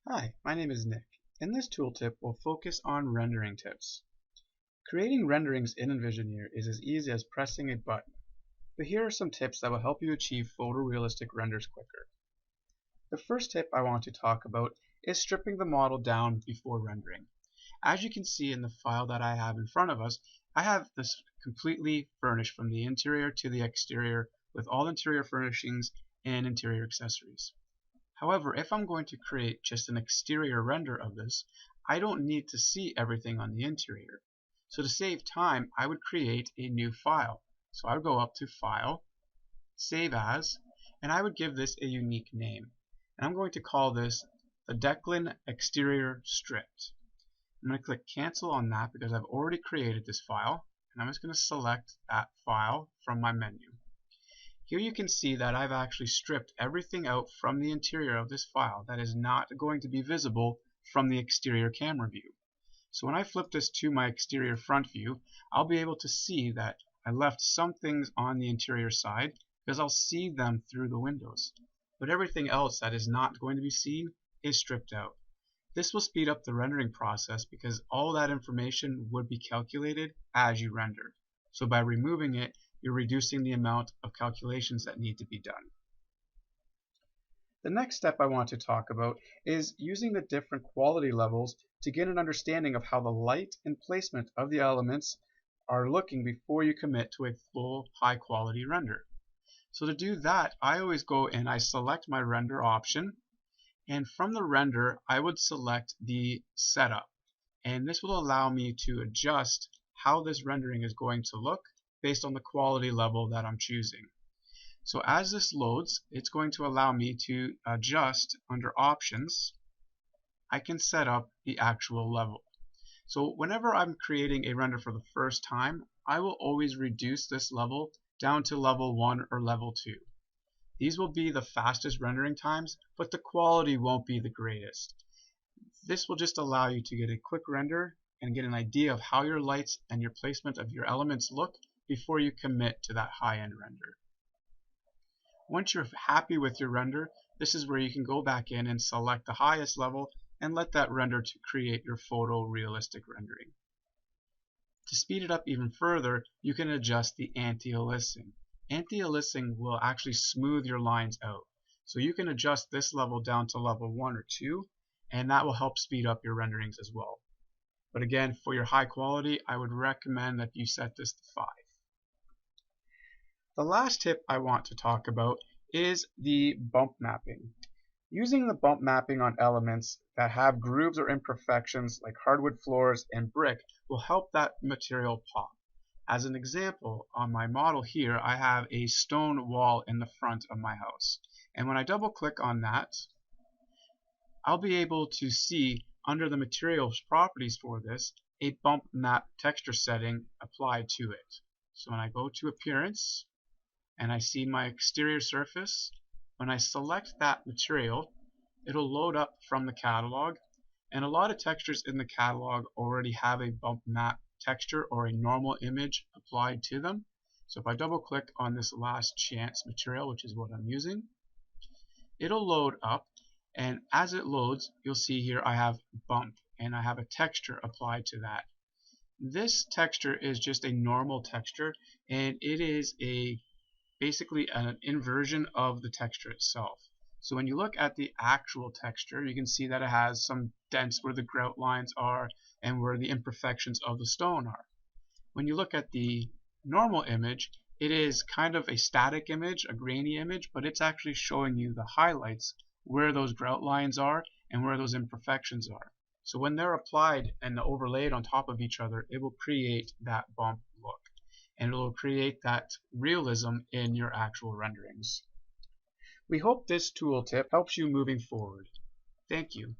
Hi, my name is Nick. In this tooltip, we'll focus on rendering tips. Creating renderings in Envisioneer is as easy as pressing a button, but here are some tips that will help you achieve photorealistic renders quicker. The first tip I want to talk about is stripping the model down before rendering. As you can see in the file that I have in front of us, I have this completely furnished from the interior to the exterior with all interior furnishings and interior accessories. However, if I'm going to create just an exterior render of this, I don't need to see everything on the interior. So to save time, I would create a new file. So I would go up to File, Save As, and I would give this a unique name. And I'm going to call this the Declan Exterior Stripped. I'm going to click Cancel on that because I've already created this file, and I'm just going to select that file from my menu. Here you can see that I've actually stripped everything out from the interior of this file that is not going to be visible from the exterior camera view. So when I flip this to my exterior front view, I'll be able to see that I left some things on the interior side because I'll see them through the windows. But everything else that is not going to be seen is stripped out. This will speed up the rendering process because all that information would be calculated as you render. So by removing it, you're reducing the amount of calculations that need to be done. The next step I want to talk about is using the different quality levels to get an understanding of how the light and placement of the elements are looking before you commit to a full high quality render. So to do that, I always go and I select my render option, and from the render I would select the setup, and this will allow me to adjust how this rendering is going to look based on the quality level that I'm choosing. So as this loads, it's going to allow me to adjust under options. I can set up the actual level. So whenever I'm creating a render for the first time, I will always reduce this level down to level 1 or level 2. These will be the fastest rendering times, but the quality won't be the greatest. This will just allow you to get a quick render and get an idea of how your lights and your placement of your elements look before you commit to that high-end render. Once you're happy with your render, this is where you can go back in and select the highest level and let that render to create your photorealistic rendering. To speed it up even further, you can adjust the anti-aliasing. Anti-aliasing will actually smooth your lines out. So you can adjust this level down to level 1 or 2, and that will help speed up your renderings as well. But again, for your high quality, I would recommend that you set this to 5. The last tip I want to talk about is the bump mapping. Using the bump mapping on elements that have grooves or imperfections like hardwood floors and brick will help that material pop. As an example, on my model here, I have a stone wall in the front of my house. And when I double click on that, I'll be able to see under the materials properties for this a bump map texture setting applied to it. So when I go to appearance and I see my exterior surface, when I select that material, it'll load up from the catalog, and a lot of textures in the catalog already have a bump map texture or a normal image applied to them. So if I double click on this last chance material, which is what I'm using, it'll load up, and as it loads, you'll see here I have bump and I have a texture applied to that. This texture is just a normal texture, and it is basically an inversion of the texture itself. So when you look at the actual texture, you can see that it has some dents where the grout lines are and where the imperfections of the stone are. When you look at the normal image, it is kind of a static image, a grainy image, but it's actually showing you the highlights where those grout lines are and where those imperfections are. So when they're applied and overlaid on top of each other, it will create that bump look, and it will create that realism in your actual renderings. We hope this tooltip helps you moving forward. Thank you.